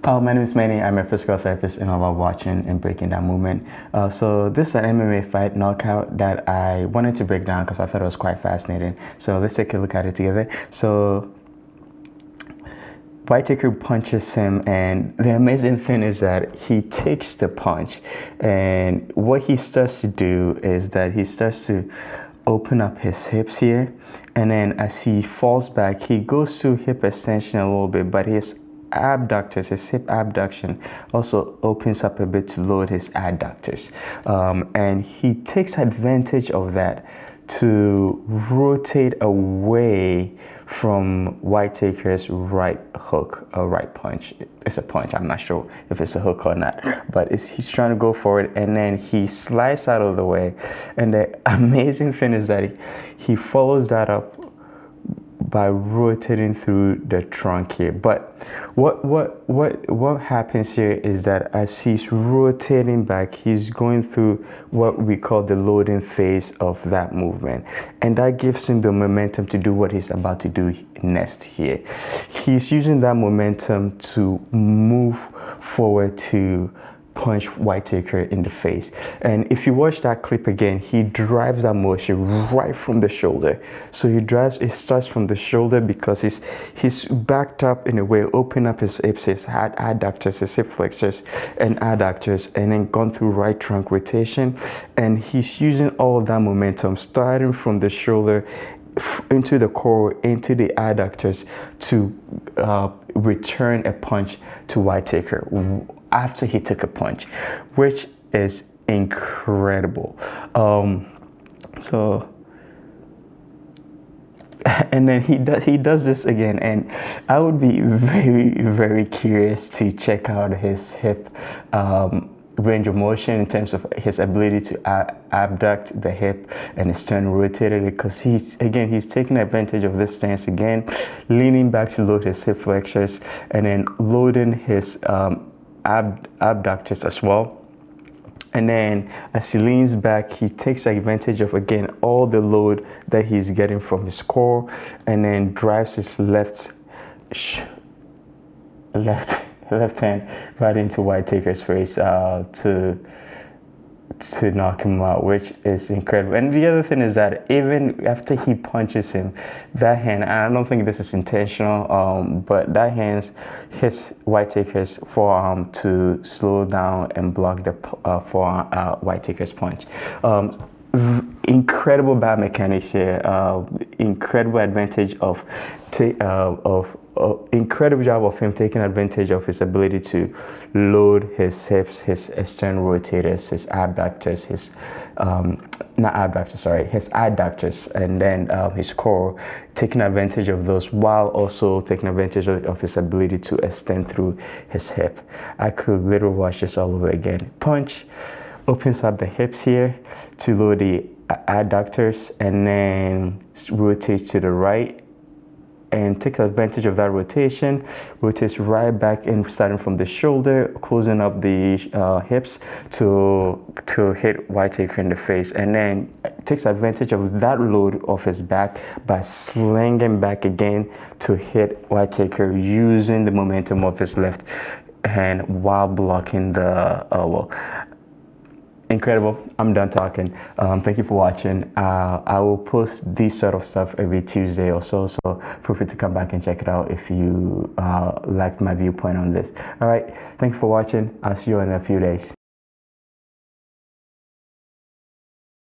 My name is Manny. I'm a physical therapist and I love watching and breaking down movement. So this is an MMA fight knockout that I wanted to break down because I thought it was quite fascinating. So let's take a look at it together. So Whittaker punches him, and the amazing thing is that he takes the punch, and what he starts to do is that he starts to open up his hips here, and then as he falls back, he goes to hip extension a little bit, but his abductors, his hip abduction also opens up a bit to load his adductors, and he takes advantage of that to rotate away from Whittaker's right hook or right punch. It's a punch. I'm not sure if it's a hook or not, but he's trying to go for it, and then he slides out of the way. And the amazing thing is that he follows that up by rotating through the trunk here. But what happens here is that as he's rotating back, he's going through what we call the loading phase of that movement, and that gives him the momentum to do what he's about to do next here. He's using that momentum to move forward to punch Whittaker in the face. And if you watch that clip again, he drives that motion right from the shoulder. So it starts from the shoulder because he's backed up in a way, open up his hips, his adductors, his hip flexors and adductors, and then gone through right trunk rotation. And he's using all of that momentum starting from the shoulder into the core, into the adductors to return a punch to Whittaker after he took a punch, which is incredible. And then he does this again, and I would be very curious to check out his hip range of motion in terms of his ability to abduct the hip and his turn rotated it, because he's taking advantage of this stance again, leaning back to load his hip flexors and then loading his abductors as well. And then as he leans back, he takes advantage of again all the load that he's getting from his core, and then drives his left hand right into Whittaker's face to knock him out, which is incredible. And the other thing is that even after he punches him, that hand, I don't think this is intentional, but that hand hits Whittaker's forearm to slow down and block the forearm Whittaker's punch. Incredible biomechanics here. Incredible advantage of incredible job of him taking advantage of his ability to load his hips, his external rotators, his abductors, his his adductors, and then his core, taking advantage of those while also taking advantage of his ability to extend through his hip. I could literally watch this all over again. Punch, opens up the hips here to load the adductors, and then rotates to the right and takes advantage of that rotation, rotates right back in, starting from the shoulder, closing up the hips to hit Whittaker in the face, and then takes advantage of that load off his back by slinging back again to hit Whittaker using the momentum of his left hand while blocking the elbow. Incredible. I'm done talking. Thank you for watching. I will post this sort of stuff every Tuesday or so feel free to come back and check it out if you like my viewpoint on this. All right, thank you for watching. I'll see you in a few days.